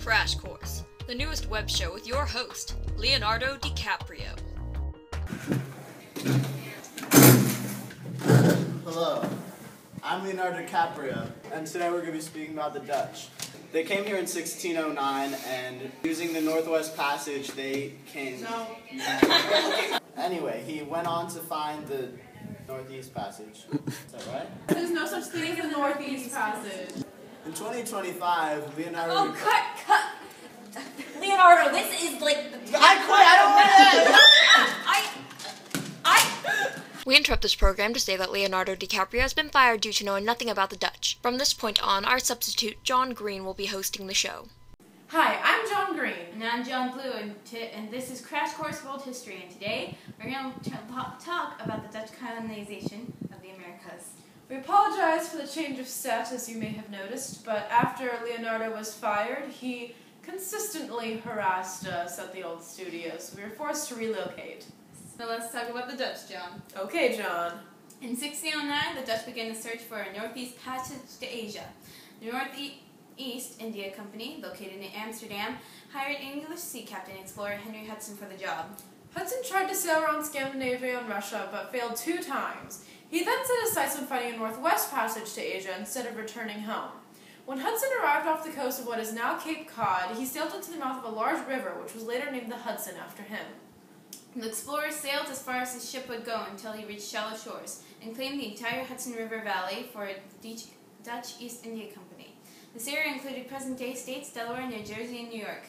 Crash Course, the newest web show with your host, Leonardo DiCaprio. Hello, I'm Leonardo DiCaprio, and today we're going to be speaking about the Dutch. They came here in 1609, and using the Northwest Passage, they came... No. Anyway, he went on to find the Northeast Passage. Is that right? There's no such thing as the Northeast Passage. In 2025, Leonardo... Oh, cut! Leonardo, this is like... I quit! I don't want it! We interrupt this program to say that Leonardo DiCaprio has been fired due to knowing nothing about the Dutch. From this point on, our substitute, John Green, will be hosting the show. Hi, I'm John Green. And I'm John Blue, and this is Crash Course World History, and today we're going to talk about the Dutch colonization of the Americas. We apologize for the change of set, as you may have noticed, but after Leonardo was fired, he consistently harassed us at the old studio, so we were forced to relocate. So let's talk about the Dutch, John. Okay, John. In 1609, the Dutch began a search for a northeast passage to Asia. The Northeast India Company, located in Amsterdam, hired English sea captain explorer Henry Hudson for the job. Hudson tried to sail around Scandinavia and Russia, but failed 2 times. He then set his sights on finding a northwest passage to Asia instead of returning home. When Hudson arrived off the coast of what is now Cape Cod, he sailed into the mouth of a large river, which was later named the Hudson after him. The explorer sailed as far as his ship would go until he reached shallow shores, and claimed the entire Hudson River Valley for the Dutch East India Company. This area included present-day states, Delaware, New Jersey, and New York.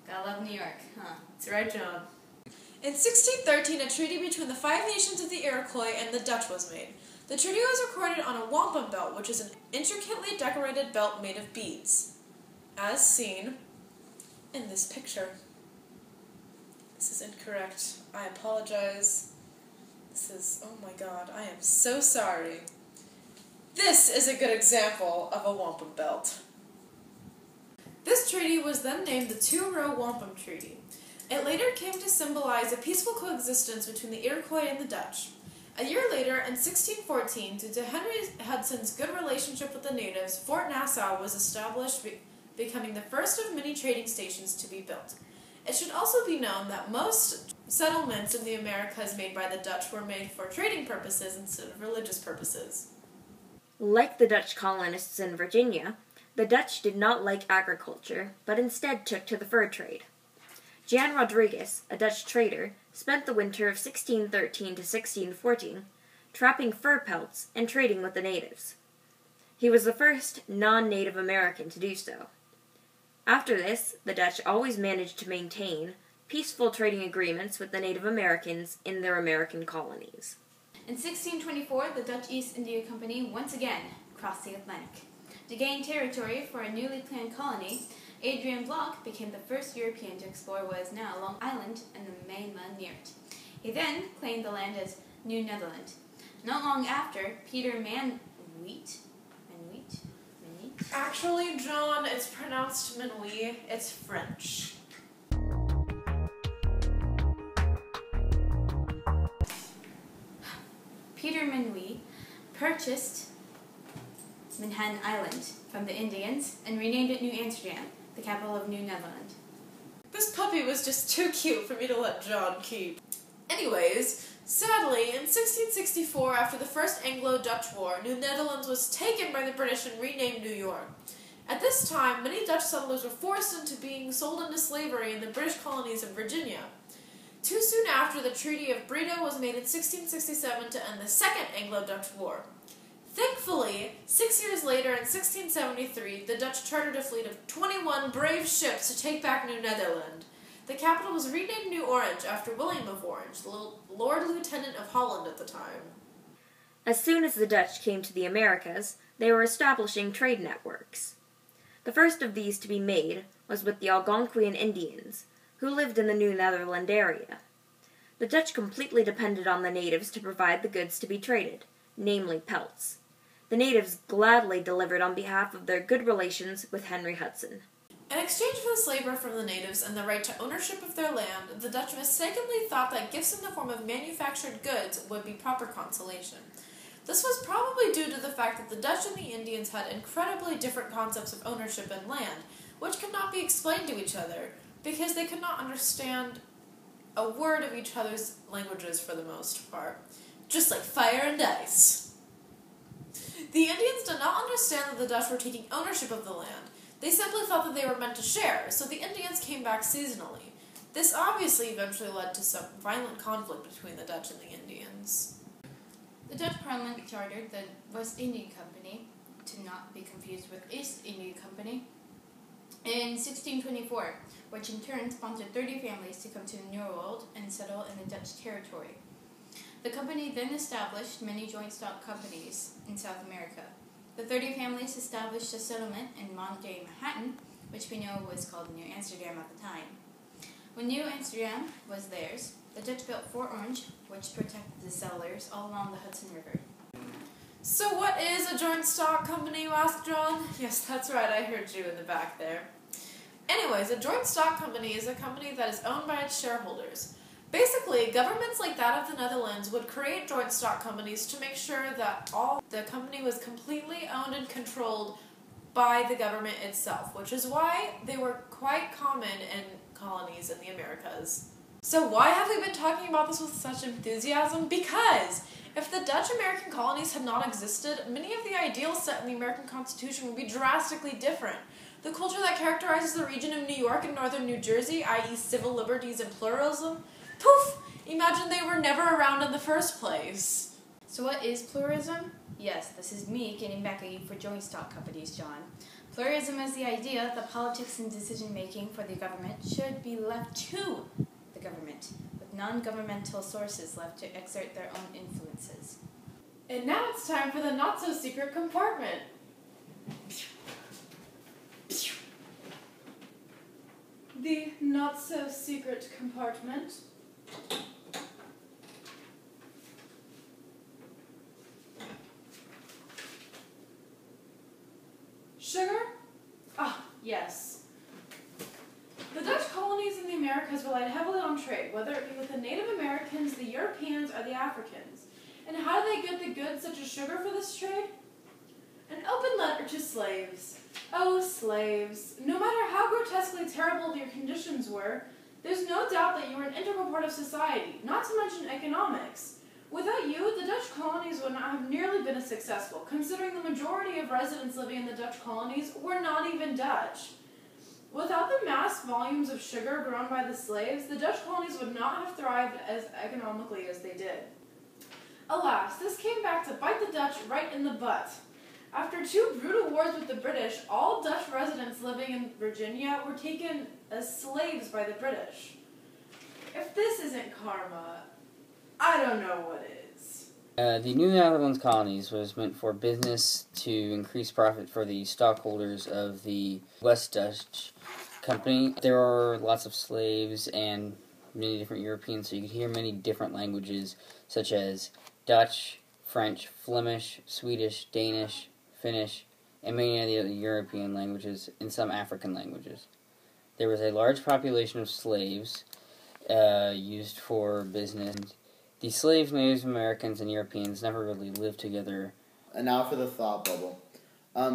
Gotta love New York, huh? That's right, John. In 1613, a treaty between the 5 nations of the Iroquois and the Dutch was made. The treaty was recorded on a wampum belt, which is an intricately decorated belt made of beads, as seen in this picture. This is incorrect. I apologize. This is, oh my god, I am so sorry. This is a good example of a wampum belt. This treaty was then named the Two-Row Wampum Treaty. It later came to symbolize a peaceful coexistence between the Iroquois and the Dutch. A year later, in 1614, due to Henry Hudson's good relationship with the natives, Fort Nassau was established, becoming the first of many trading stations to be built. It should also be known that most settlements in the Americas made by the Dutch were made for trading purposes instead of religious purposes. Like the Dutch colonists in Virginia, the Dutch did not like agriculture, but instead took to the fur trade. Jan Rodrigues, a Dutch trader, spent the winter of 1613 to 1614 trapping fur pelts and trading with the natives. He was the first non-Native American to do so. After this, the Dutch always managed to maintain peaceful trading agreements with the Native Americans in their American colonies. In 1624, the Dutch East India Company once again crossed the Atlantic. To gain territory for a newly planned colony, Adrian Block became the first European to explore what is now Long Island and the mainland near it. He then claimed the land as New Netherland. Not long after, Peter Manwheat. Actually, John, it's pronounced Minuit. It's French. Peter Manwheat purchased Manhattan Island from the Indians and renamed it New Amsterdam, the capital of New Netherland. This puppy was just too cute for me to let John keep. Anyways, sadly, in 1664, after the First Anglo-Dutch War, New Netherlands was taken by the British and renamed New York. At this time, many Dutch settlers were forced into being sold into slavery in the British colonies of Virginia. Too soon after, the Treaty of Breda was made in 1667 to end the Second Anglo-Dutch War. Thankfully, 6 years later, in 1673, the Dutch chartered a fleet of 21 brave ships to take back New Netherland. The capital was renamed New Orange after William of Orange, the Lord Lieutenant of Holland at the time. As soon as the Dutch came to the Americas, they were establishing trade networks. The first of these to be made was with the Algonquian Indians, who lived in the New Netherland area. The Dutch completely depended on the natives to provide the goods to be traded, namely pelts. The natives gladly delivered on behalf of their good relations with Henry Hudson. In exchange for the labor from the natives and the right to ownership of their land, the Dutch mistakenly thought that gifts in the form of manufactured goods would be proper consolation. This was probably due to the fact that the Dutch and the Indians had incredibly different concepts of ownership and land, which could not be explained to each other, because they could not understand a word of each other's languages for the most part, just like fire and ice. The Indians did not understand that the Dutch were taking ownership of the land. They simply thought that they were meant to share, so the Indians came back seasonally. This obviously eventually led to some violent conflict between the Dutch and the Indians. The Dutch Parliament chartered the West India Company, to not be confused with East India Company, in 1624, which in turn sponsored 30 families to come to the New World and settle in the Dutch territory. The company then established many joint stock companies in South America. The 30 families established a settlement in modern-day Manhattan, which we know was called New Amsterdam at the time. When New Amsterdam was theirs, the Dutch built Fort Orange, which protected the settlers all along the Hudson River. So what is a joint stock company, you ask, John? Yes, that's right, I heard you in the back there. Anyways, a joint stock company is a company that is owned by its shareholders. Basically, governments like that of the Netherlands would create joint stock companies to make sure that the company was completely owned and controlled by the government itself, which is why they were quite common in colonies in the Americas. So why have we been talking about this with such enthusiasm? Because if the Dutch-American colonies had not existed, many of the ideals set in the American Constitution would be drastically different. The culture that characterizes the region of New York and northern New Jersey, i.e. civil liberties and pluralism, poof! Imagine they were never around in the first place. So what is pluralism? Yes, this is me getting back at you for joint stock companies, John. Pluralism is the idea that politics and decision-making for the government should be left to the government, with non-governmental sources left to exert their own influences. And now it's time for the not-so-secret compartment. The not-so-secret compartment. Sugar? Ah, yes. The Dutch colonies in the Americas relied heavily on trade, whether it be with the Native Americans, the Europeans, or the Africans. And how did they get the goods such as sugar for this trade? An open letter to slaves. Oh, slaves. No matter how grotesquely terrible your conditions were, there's no doubt that you were an integral part of society, not to mention economics. Without you, the Dutch colonies would not have nearly been as successful, considering the majority of residents living in the Dutch colonies were not even Dutch. Without the mass volumes of sugar grown by the slaves, the Dutch colonies would not have thrived as economically as they did. Alas, this came back to bite the Dutch right in the butt. After 2 brutal wars with the British, all Dutch residents living in Virginia were taken as slaves by the British. If this isn't karma, I don't know what is. The New Netherlands colonies was meant for business to increase profit for the stockholders of the West Dutch Company. There are lots of slaves and many different Europeans, so you could hear many different languages such as Dutch, French, Flemish, Swedish, Danish, Finnish, and many other European languages, and some African languages. There was a large population of slaves used for business. The slaves, Native Americans, and Europeans never really lived together. And now for the thought bubble.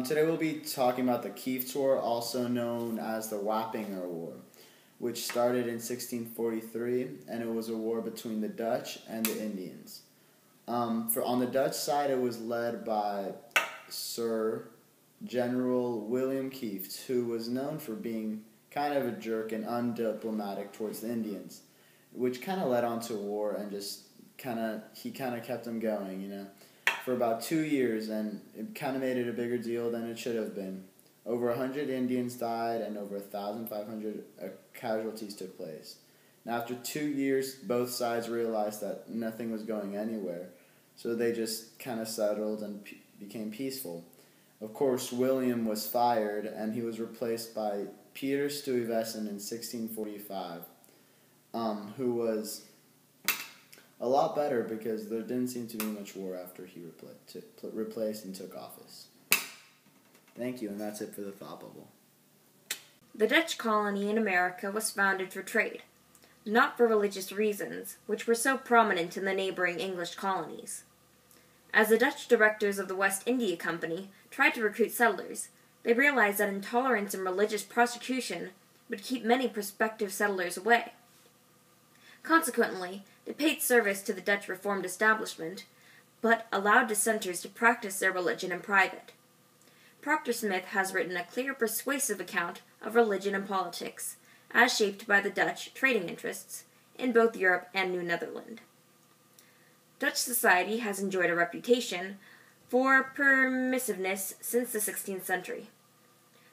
Today we'll be talking about the Kieft War, also known as the Wappinger War, which started in 1643, and it was a war between the Dutch and the Indians. On the Dutch side, it was led by Sir General William Kieft, who was known for being kind of a jerk and undiplomatic towards the Indians, which kind of led on to war and just he kind of kept them going, for about 2 years, and it kind of made it a bigger deal than it should have been. Over 100 Indians died and over 1,500 casualties took place. Now, after 2 years, both sides realized that nothing was going anywhere, so they just kind of settled and became peaceful. Of course, William was fired, and he was replaced by Peter Stuyvesant in 1645, who was a lot better because there didn't seem to be much war after he replaced and took office. Thank you, and that's it for the thought bubble. The Dutch colony in America was founded for trade, not for religious reasons, which were so prominent in the neighboring English colonies. As the Dutch directors of the West India Company tried to recruit settlers, They realized that intolerance and religious persecution would keep many prospective settlers away. Consequently, they paid service to the Dutch Reformed establishment, but allowed dissenters to practice their religion in private. Proctor Smith has written a clear, persuasive account of religion and politics, as shaped by the Dutch trading interests in both Europe and New Netherland. Dutch society has enjoyed a reputation for permissiveness since the 16th century.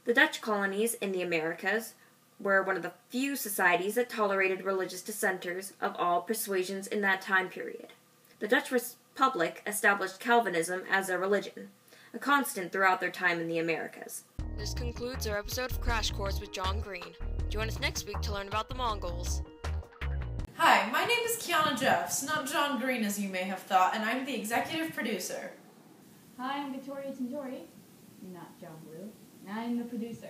The Dutch colonies in the Americas were one of the few societies that tolerated religious dissenters of all persuasions in that time period. The Dutch Republic established Calvinism as their religion, a constant throughout their time in the Americas. This concludes our episode of Crash Course with John Green. Join us next week to learn about the Mongols. Hi, my name is Quiana Jeffs, not John Green as you may have thought, and I'm the executive producer. Hi, I'm Victoria Tintori, not John Blue, and I'm the producer.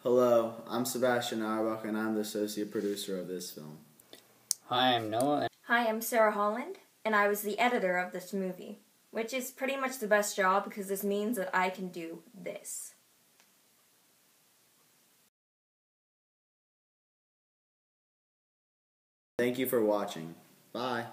Hello, I'm Sebastian Auerbach, and I'm the associate producer of this film. Hi, I'm Noah. Hi, I'm Sarah Holland, and I was the editor of this movie, which is pretty much the best job because this means that I can do this. Thank you for watching. Bye.